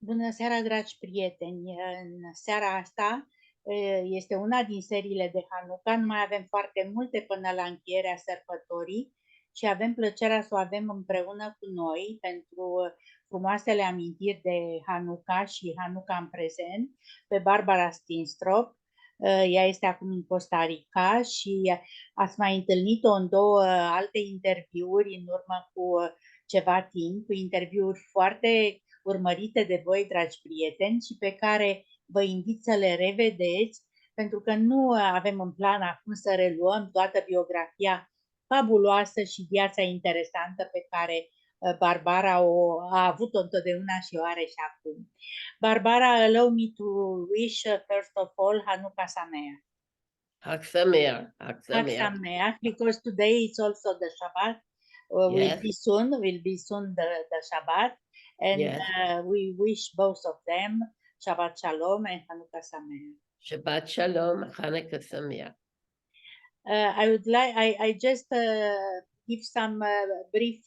Bună seara, dragi prieteni! În seara asta este una din seriile de Hanukkah. Nu mai avem foarte multe până la încheierea sărbătorii și avem plăcerea să o avem împreună cu noi pentru frumoasele amintiri de Hanukkah și Hanukkah în prezent, pe Barbara Steenstrup. Ea este acum în Costa Rica și ați mai întâlnit-o în două alte interviuri în urmă cu ceva timp, cu interviuri foarte urmărite de voi, dragi prieteni, și pe care vă invit să le revedeți, pentru că nu avem în plan acum să reluăm toată biografia fabuloasă și viața interesantă pe care Barbara a avut-o întotdeauna și o are și acum. Barbara, allow me to wish first of all Hanukkah Sameach. Hag Sameach, Hag Hag Sameach. Sameach, because today it's also the Shabbat. Yes. Will be soon the Shabbat. And Yes. we wish both of them Shabbat Shalom and Hanukkah Sameach. Shabbat Shalom, Hanukkah Sameach. I just give some brief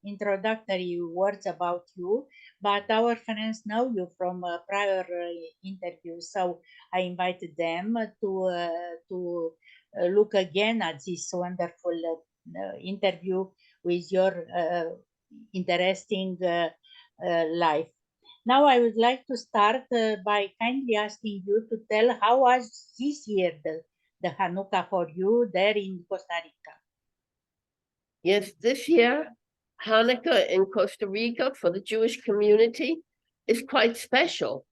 introductory words about you, but our friends know you from prior interviews, so I invited them to look again at this wonderful interview with your interesting life. Now I would like to start by kindly asking you to tell how was this year the Hanukkah for you there in Costa Rica. Yes, this year, Hanukkah in Costa Rica for the Jewish community is quite special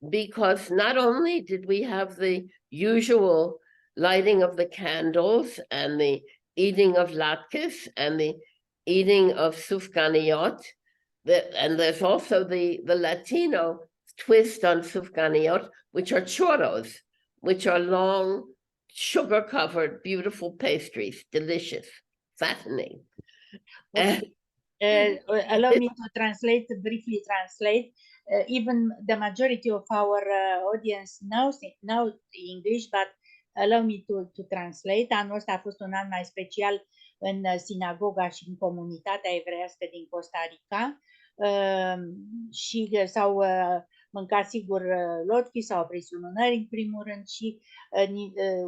because not only did we have the usual lighting of the candles and the eating of latkes and the eating of sufganiyot, and there's also the Latino twist on sufganiyot, which are churros, which are long, sugar-covered, beautiful pastries, delicious, fattening. Allow me to briefly translate. Even the majority of our audience knows English, but allow me to translate. Anul ăsta a fost un an mai special în sinagoga și în comunitatea evreiască din Costa Rica și s-au mâncat sigur lotchi sau prisununări în primul rând și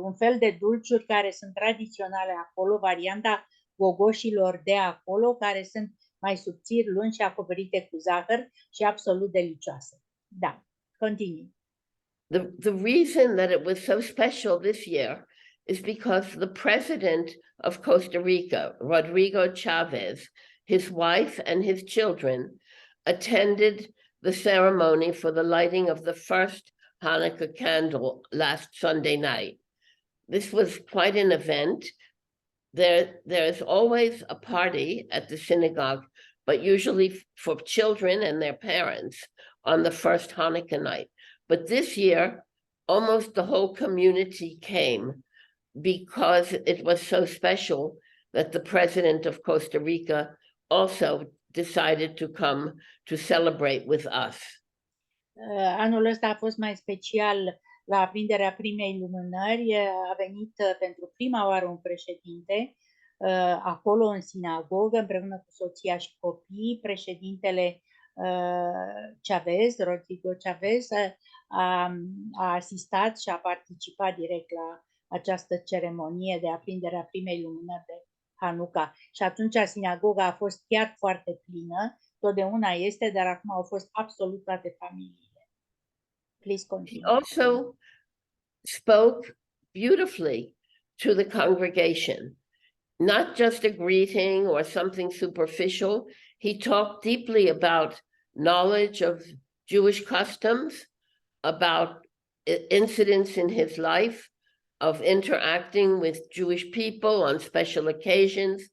un fel de dulciuri care sunt tradiționale acolo, varianta gogoșilor de acolo, care sunt mai subțiri, lungi și acoperite cu zahăr și absolut delicioase. Da, continue. The reason that it was so special this year is because the president of Costa Rica, Rodrigo Chavez, his wife and his children attended the ceremony for the lighting of the first Hanukkah candle last Sunday night. This was quite an event. There's always a party at the synagogue, but usually for children and their parents on the first Hanukkah night. But this year, almost the whole community came because it was so special that the president of Costa Rica also decided to come to celebrate with us. Anul ăsta a fost mai special. La aprinderea primei lumânări a venit pentru prima oară un președinte acolo în sinagogă împreună cu soția și copiii. Președintele Chavez, Rodrigo Chavez, a asistat și a participat direct la această ceremonie de aprindere a primei lumânări de Hanukkah. Și atunci sinagoga a fost chiar foarte plină, totdeauna este, dar acum au fost absolut toate familiile. Please continue. He also spoke beautifully to the congregation, not just a greeting or something superficial. He talked deeply about knowledge of Jewish customs, about incidents in his life, of interacting with Jewish people on special occasions.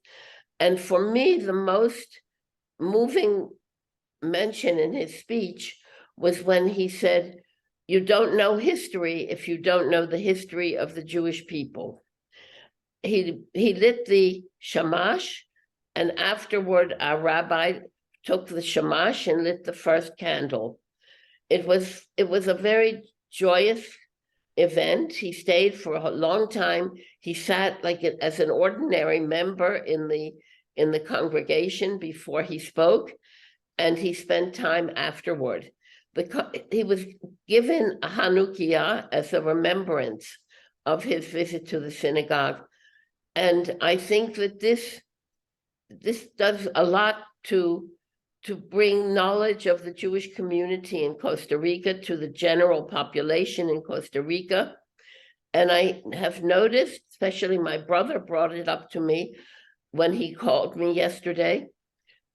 And for me, the most moving mention in his speech was when he said, "You don't know history if you don't know the history of the Jewish people." He lit the shamash, and afterward our rabbi took the shamash and lit the first candle. It was a very joyous event. He stayed for a long time. He sat as an ordinary member in the congregation before he spoke, and he spent time afterward. he was given a Hanukkah as a remembrance of his visit to the synagogue. And I think that this does a lot to bring knowledge of the Jewish community in Costa Rica to the general population in Costa Rica. And I have noticed, especially my brother brought it up to me when he called me yesterday,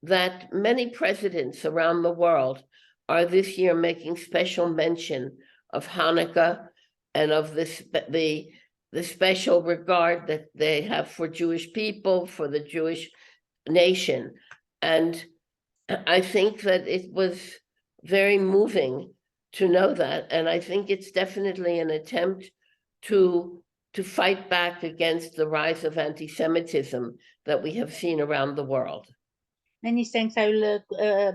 that many presidents around the world are this year making special mention of Hanukkah and of the special regard that they have for Jewish people, for the Jewish nation. And I think that it was very moving to know that. And I think it's definitely an attempt to fight back against the rise of anti-Semitism that we have seen around the world. Many thanks. I will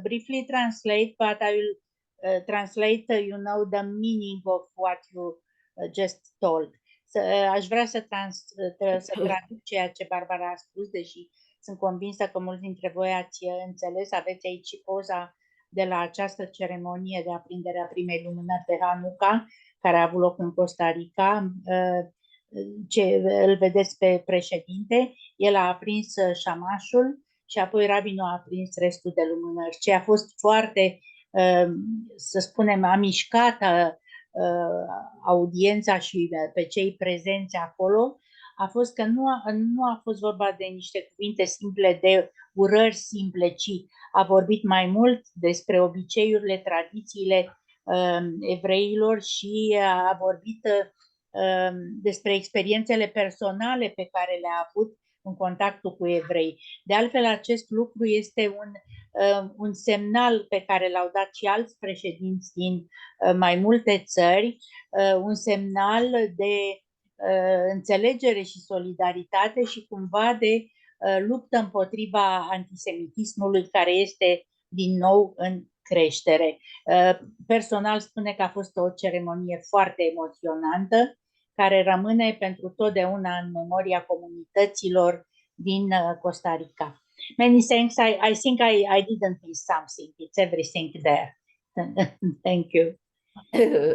briefly translate, but I will translate, the meaning of what you just told. Aș vrea să traduc ceea ce Barbara a spus, deși sunt convinsă că mulți dintre voi ați înțeles. Aveți aici și poza de la această ceremonie de aprindere a primei lumânări de Hanukkah, care a avut loc în Costa Rica. Îl vedeți pe președinte, el a aprins șamașul și apoi rabinul a aprins restul de lumânări. Ce a fost foarte, să spunem, a mișcat audiența și pe cei prezenți acolo, a fost că nu a fost vorba de niște cuvinte simple, de urări simple, ci a vorbit mai mult despre obiceiurile, tradițiile evreilor și a vorbit despre experiențele personale pe care le-a avut în contactul cu evrei. De altfel, acest lucru este un semnal pe care l-au dat și alți președinți din mai multe țări, un semnal de înțelegere și solidaritate și cumva de luptă împotriva antisemitismului, care este din nou în creștere. Personal spune că a fost o ceremonie foarte emoționantă, care rămâne pentru totdeauna în memoria comunităților din Costa Rica. Many thanks. I think I didn't miss something. It's everything there. Thank you.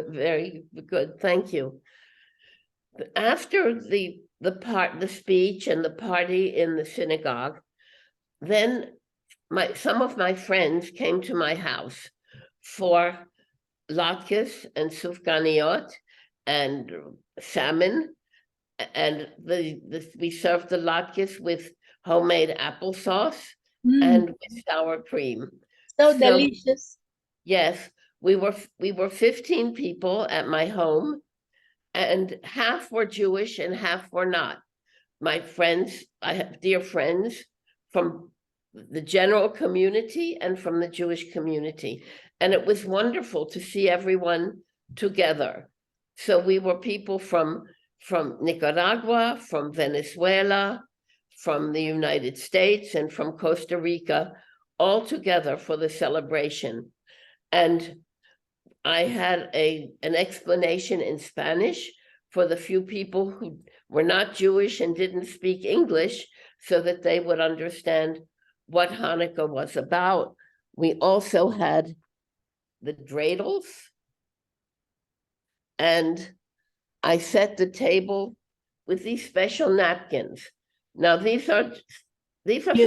Very good. Thank you. After the speech and the party in the synagogue, then some of my friends came to my house for latkes and sufganiot and salmon, and we served the latkes with homemade applesauce and with sour cream. So delicious. Yes, we were 15 people at my home, and half were Jewish and half were not. My friends, I have dear friends from the general community and from the Jewish community. And it was wonderful to see everyone together. So we were people from Nicaragua, from Venezuela, from the United States, and from Costa Rica, all together for the celebration. And I had an explanation in Spanish for the few people who were not Jewish and didn't speak English, so that they would understand what Hanukkah was about. We also had the dreidels, and I set the table with these special napkins. Now these are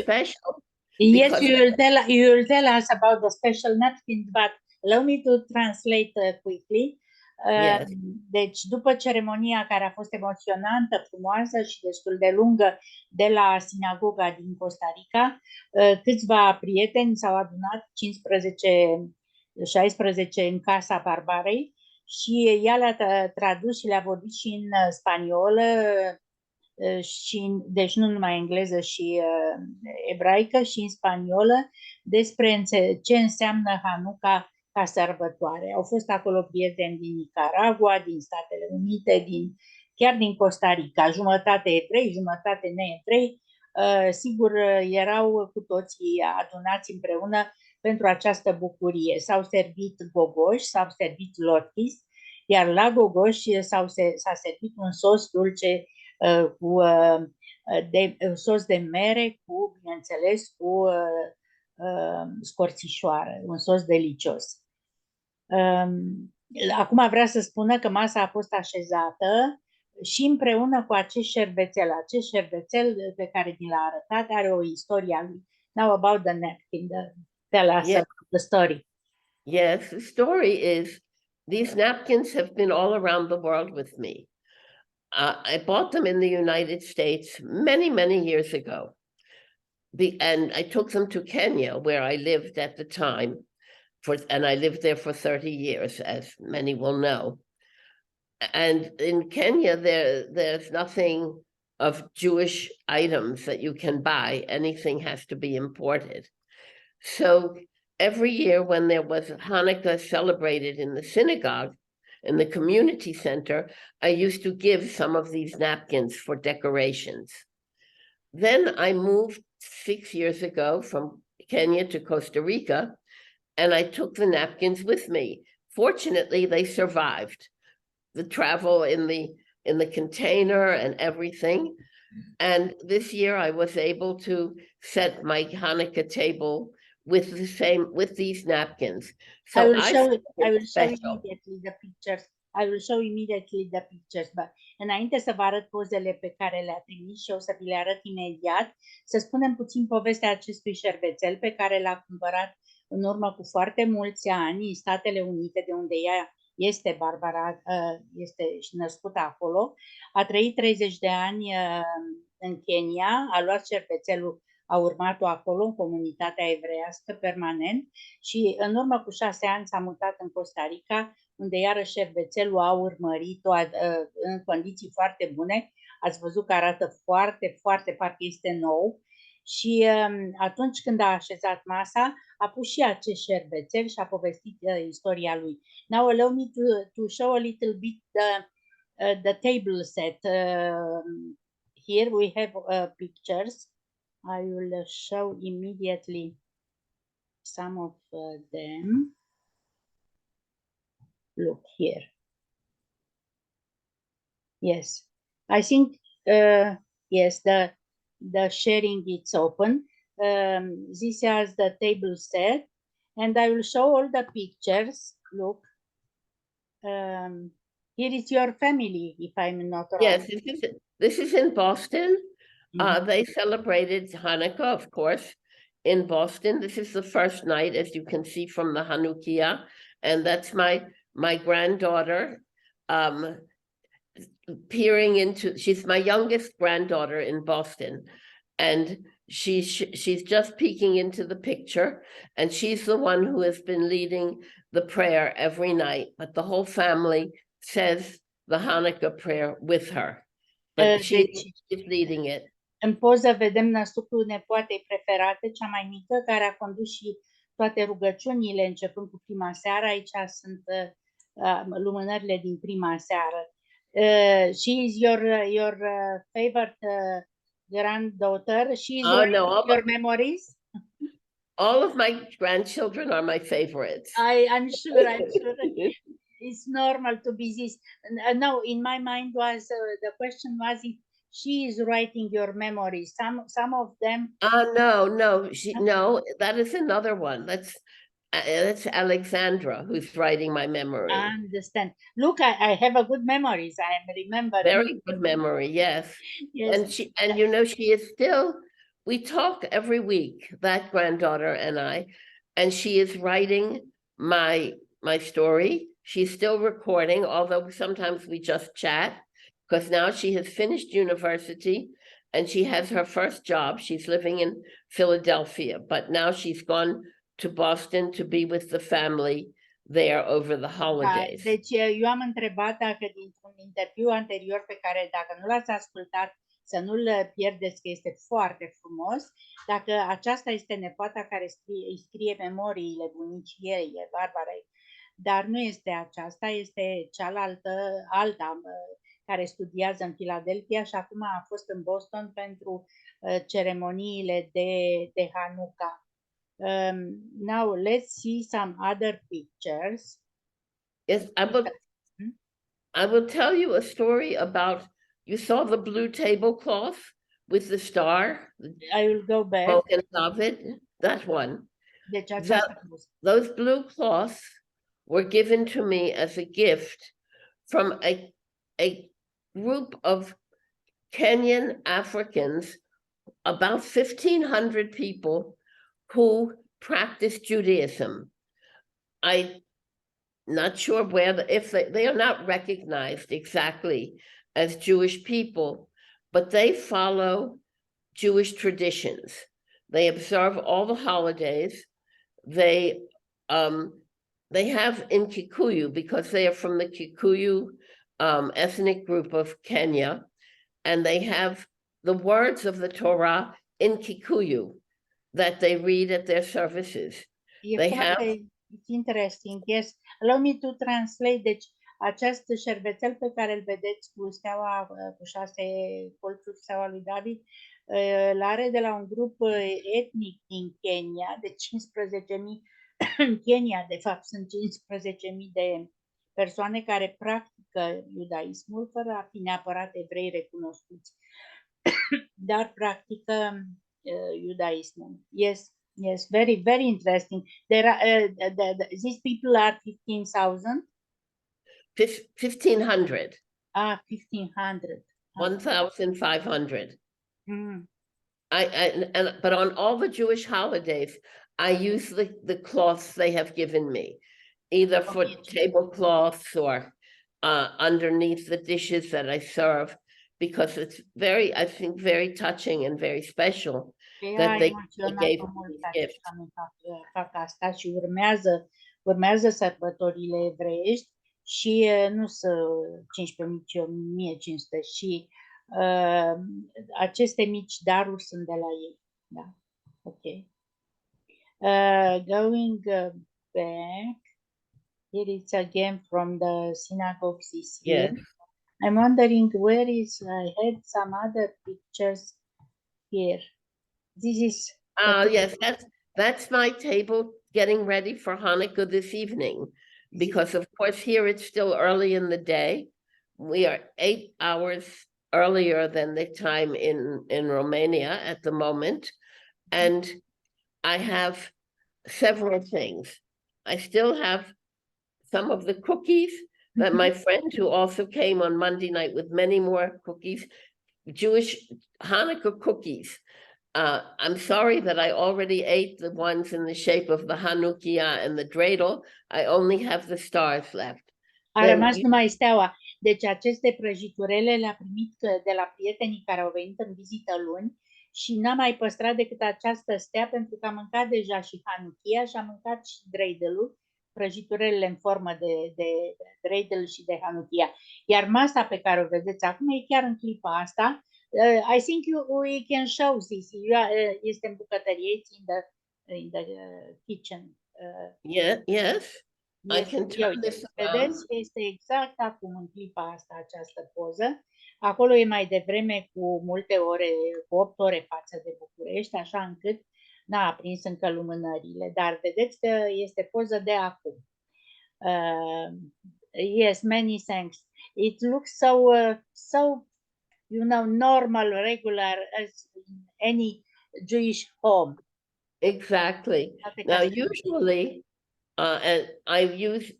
special. Yes, you will tell us about the special napkins, but allow me to translate quickly. Yes. Deci, după ceremonia care a fost emoționantă, frumoasă și destul de lungă de la sinagoga din Costa Rica, câțiva prieteni s-au adunat, 16 în casa Barbarei, și ea le-a tradus și le-a vorbit și în spaniolă, deci nu numai engleză și ebraică, și în spaniolă, despre ce înseamnă Hanukkah ca sărbătoare. Au fost acolo prieteni din Nicaragua, din Statele Unite, chiar din Costa Rica, jumătate evrei, jumătate neevrei. Sigur, erau cu toții adunați împreună pentru această bucurie. S-au servit gogoși, s-au servit lotis, iar la gogoși s-a servit un sos dulce cu sos de mere, bineînțeles, cu scorțișoară, un sos delicios. Acum vrea să spună că masa a fost așezată și împreună cu acest șervețel. Acest șervețel pe care ni l-a arătat are o istorie a lui. Now about the napkin, tell us Yeah. about the story. Yes, the story is these napkins have been all around the world with me. I bought them in the United States many, many years ago. And I took them to Kenya, where I lived at the time, and I lived there for 30 years, as many will know. And in Kenya, there's nothing of Jewish items that you can buy. Anything has to be imported. So every year when there was Hanukkah celebrated in the synagogue, in the community center, I used to give some of these napkins for decorations. Then I moved 6 years ago from Kenya to Costa Rica, and I took the napkins with me. Fortunately, they survived the travel in the container and everything. And this year I was able to set my Hanukkah table with these napkins. So I will show special. immediately the pictures. I will show immediately the pictures, but înainte să vă arăt pozele pe care le-a trimis și o să vi le arăt imediat, să spunem puțin povestea acestui șervețel pe care l-a cumpărat în urmă cu foarte mulți ani în Statele Unite, de unde ea este Barbara, este născută acolo, a trăit 30 de ani în Kenya, a luat șervețelul, a urmat-o acolo în comunitatea evreiască permanent și în urmă cu 6 ani s-a mutat în Costa Rica, unde iarăși șervețelul a urmărit-o în condiții foarte bune. Ați văzut că arată foarte, foarte, parcă este nou. Și atunci când a așezat masa, a pus și acest șervețel și a povestit istoria lui. Now allow me to show a little bit the table set. Here we have pictures. I will show immediately some of them. Look here. Yes, I think yes, the sharing is open. This is the table set, and I will show all the pictures. Look, here is your family, if I'm not wrong. Yes, this is in Boston. They celebrated Hanukkah, of course, in Boston. This is the first night, as you can see from the Hannukah, and that's my granddaughter peering into. She's my youngest granddaughter in Boston, and she's just peeking into the picture, and she's the one who has been leading the prayer every night, but the whole family says the Hanukkah prayer with her, but she's leading it. În poză vedem născutul nepoatei preferate, cea mai mică, care a condus și toate rugăciunile începând cu prima seară. Aici sunt lumânările din prima seară. She is your favorite granddaughter. She is your memories. All of my grandchildren are my favorites. I'm sure. It's normal to be this. No, in my mind was the question was if she is writing your memories. Some of them. No, that is another one. That's Alexandra who's writing my memory. I understand. Look, I have a good memories. I remember. Very good memory, yes. Yes. And she is still. We talk every week, that granddaughter and I, and she is writing my story. She's still recording, although sometimes we just chat, because now she has finished university and she has her first job. She's living in Philadelphia, but now she's gone to Boston to be with the family there over the holidays. Deci eu am întrebat dacă dintr-un interviu anterior pe care, dacă nu l-ați ascultat, să nu-l pierdeți, că este foarte frumos, dacă aceasta este nepoata care îi scrie memoriile bunicii ei, Barbara, dar nu este aceasta, este cealaltă, alta, care studiază în Philadelphia și acum a fost în Boston pentru ceremoniile de Hanukkah. Now let's see some other pictures. Yes, I will tell you a story about. You saw the blue tablecloth with the star. I will go back. Of it, that one. Deci those blue cloths were given to me as a gift from a group of Kenyan Africans, about 1,500 people who practice Judaism. I'm not sure if they are not recognized exactly as Jewish people, but they follow Jewish traditions. They observe all the holidays. They have in Kikuyu, because they are from the Kikuyu ethnic group of Kenya, and they have the words of the Torah in Kikuyu that they read at their services. They have. It's interesting, yes. Allow me to translate. Deci, acest șervețel pe care îl vedeți cu steaua, cu 6 colțuri, steaua lui David, îl are de la un grup etnic din Kenya, de 15.000. În Kenya, de fapt, sunt 15.000 de persoane care practică iudaismul, fără a fi neapărat evrei recunoscuți, dar practică iudaismul. Yes. Yes, very, very interesting. There are these people are 15,000. 1,500. 1,500. 1,500. Mm. But on all the Jewish holidays, I use the cloths they have given me, either for tablecloths or underneath the dishes that I serve, because it's I think, very touching and very special that they gave me gifts. Fac asta și urmează sărbătorile evreiești și nu sunt 15.000, ci 1.500 și aceste mici daruri sunt de la ei. Da. Ok. Going back, here it's again from the synagogues is here. Yes. I'm wondering where is, I had some other pictures here. This is. Yes, that's my table getting ready for Hanukkah this evening, because of course here it's still early in the day. We are 8 hours earlier than the time in Romania at the moment. And I have several things. I still have some of the cookies that my friend, who also came on Monday night with many more cookies, Jewish Hanukkah cookies. I'm sorry that I already ate the ones in the shape of the Hanukkah and the dreidel. I only have the stars left. A rămas numai steaua. Deci aceste prăjiturele le-a primit de la prietenii care au venit în vizită luni și n-am mai păstrat decât această stea, pentru că am mâncat deja și Hanukkah și am mâncat și dreidelul, prăjiturele în formă de dreidel și de Hanukkah. Iar masa pe care o vedeți acum e chiar în clipa asta. I think we can show this. Este în bucătărie, it's in the kitchen. Yes. Yes. I can turn this around. Vedeți, este exact acum în clipa asta această poză. Acolo e mai devreme cu multe ore, cu 8 ore față de București, așa încât n-a aprins încă lumânările, dar vedeți că este poză de acum. Yes, many thanks. It looks so normal, regular as in any Jewish home. Exactly. Now, usually, and I use,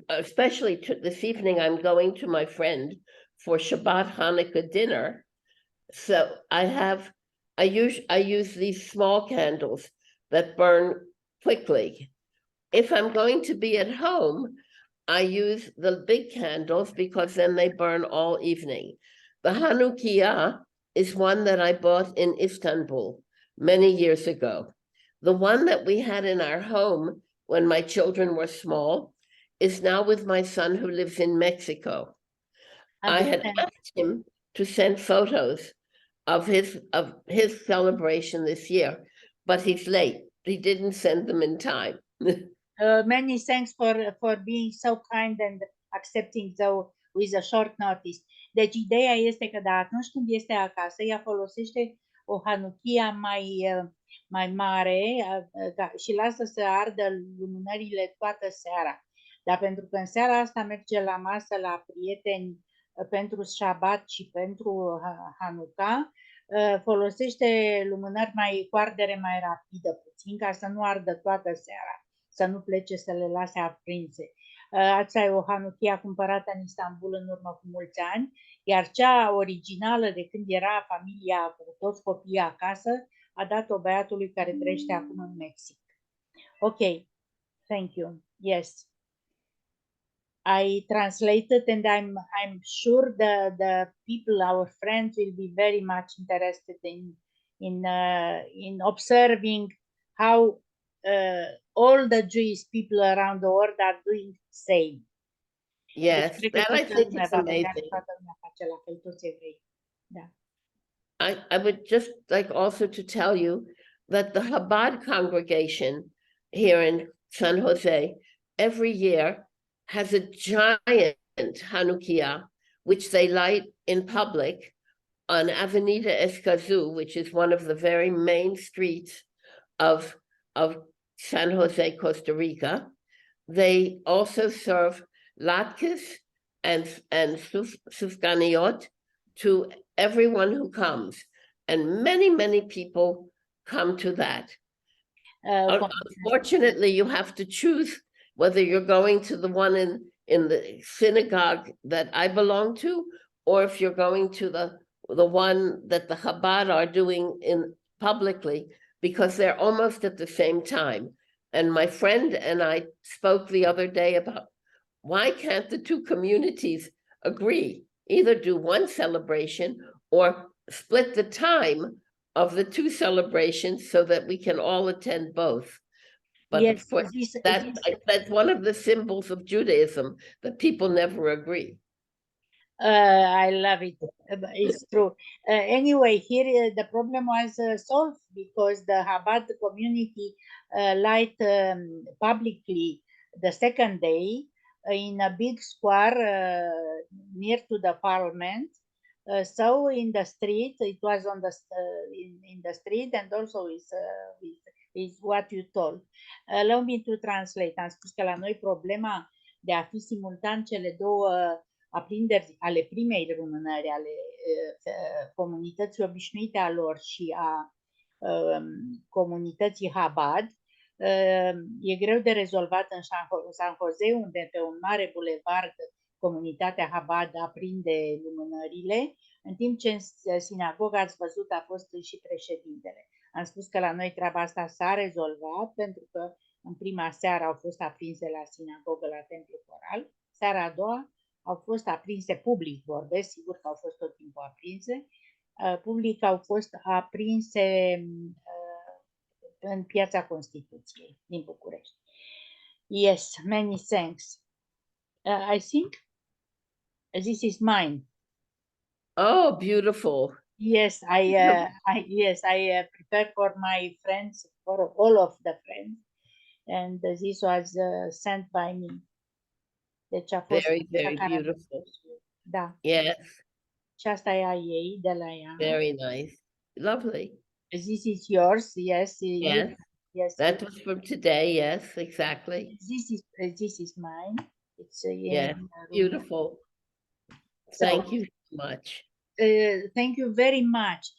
especially this evening, I'm going to my friend for Shabbat Hanukkah dinner. So I use these small candles that burn quickly. If I'm going to be at home, I use the big candles because then they burn all evening. The Hanukkah is one that I bought in Istanbul many years ago. The one that we had in our home when my children were small is now with my son who lives in Mexico. I had asked him to send photos of his celebration this year, but he's late. He didn't send them in time. Many thanks for being so kind and accepting with a short notice. Deci ideea este că atunci când este acasă, ea folosește o Hanukkah mai mare și lasă să ardă lumânările toată seara. Dar pentru că în seara asta merge la masă la prieteni pentru Shabbat și pentru Hanukkah, folosește lumânări cu ardere mai rapidă puțin, ca să nu ardă toată seara. să nu plece să le lase aprinse. Asta e o Hanukkah cumpărată în Istanbul în urmă cu mulți ani, iar cea originală de când era familia cu toți copiii acasă a dat-o băiatului care trăiește acum în Mexic. Ok, thank you. Yes. I translated, and I'm sure the people, our friends, will be very much interested in observing how all the Jewish people around the world are doing the same. Yes, Deci, that I think is amazing. Da. I would just like also to tell you that the Chabad congregation here in San Jose every year has a giant Hanukkah, which they light in public on Avenida Escazú, which is one of the very main streets of San Jose, Costa Rica. They also serve latkes and sufganiot to everyone who comes. And many, many people come to that. Unfortunately, you have to choose whether you're going to the one in the synagogue that I belong to, or if you're going to the one that the Chabad are doing in publicly, because they're almost at the same time. And my friend and I spoke the other day about why can't the two communities agree, either do one celebration or split the time of the two celebrations so that we can all attend both. But yes, of course, that's one of the symbols of Judaism, that people never agree. I love it. It's true. Anyway, here the problem was solved because the Chabad community light publicly the second day in a big square near to the parliament. So in the street, it was on the in the street, and also is what you told. Allow me to translate. Am spus că la noi problema de a fi simultan cele două aprinderi ale primei lumânări, ale comunității obișnuite a lor și a comunității Chabad, e greu de rezolvat în San Jose, unde pe un mare bulevard comunitatea Chabad aprinde lumânările, în timp ce în sinagoga, ați văzut, a fost și președintele. Am spus că la noi treaba asta s-a rezolvat, pentru că în prima seară au fost aprinse la sinagogă, la templu coral, seara a doua au fost aprinse, public vorbesc, sigur că au fost tot timpul aprinse, public au fost aprinse în Piața Constituției din București. Yes, many thanks. I think this is mine. Oh, beautiful. Yes, I prepared for my friends, for all of the friends, and this was sent by me. Deci a fost very, very beautiful. Da. Yes. Și asta e a ei, de la ea. Very nice. Lovely. This is yours, yes. Yes. Yes. That was from today, yes, exactly. This is mine. It's yes, beautiful. Thank you so much. Thank you very much.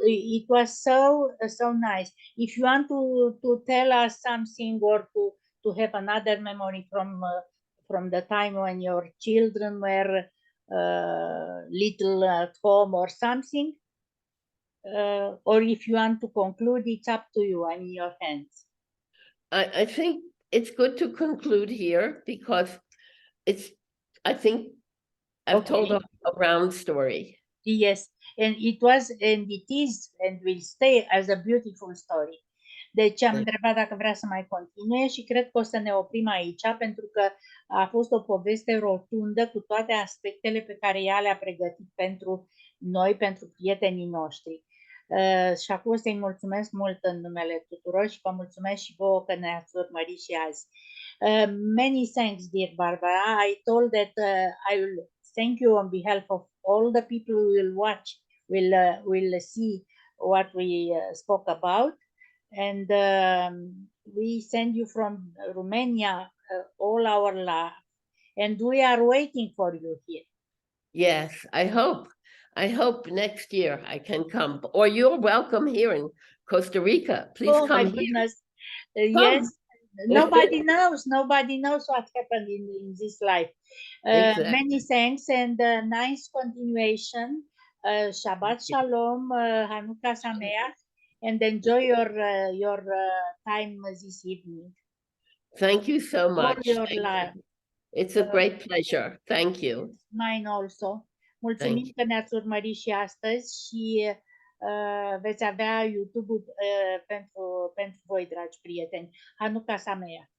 It was so nice. If you want to tell us something, or to have another memory from the time when your children were little at home or something, or if you want to conclude, it's up to you. I'm in your hands. I think it's good to conclude here, because I think I've told a round story. Yes, and it was, and it is, and will stay as a beautiful story. Deci am întrebat dacă vrea să mai continue și cred că o să ne oprim aici, pentru că a fost o poveste rotundă cu toate aspectele pe care ea le-a pregătit pentru noi, pentru prietenii noștri. Și acum o să-i mulțumesc mult în numele tuturor și vă mulțumesc și vouă că ne-ați urmărit și azi. Many thanks, dear Barbara. I told that I will thank you on behalf of all the people who will watch, will see what we spoke about. And we send you from Romania all our love, and we are waiting for you here. Yes, I hope next year I can come, or you're welcome here in Costa Rica. Please come my here. Goodness. Yes, Nobody knows what happened in this life. Exactly. Many thanks and nice continuation. Shabbat Shalom, Hanukkah Sameach, and enjoy your time this evening. Thank you so All much. your Thank life. you. It's a great pleasure. Thank you. Mine also. Mulțumim Thank you. că ne-ați urmărit și astăzi și veți avea YouTube-ul pentru voi, dragi prieteni. Hanukkah Sameach.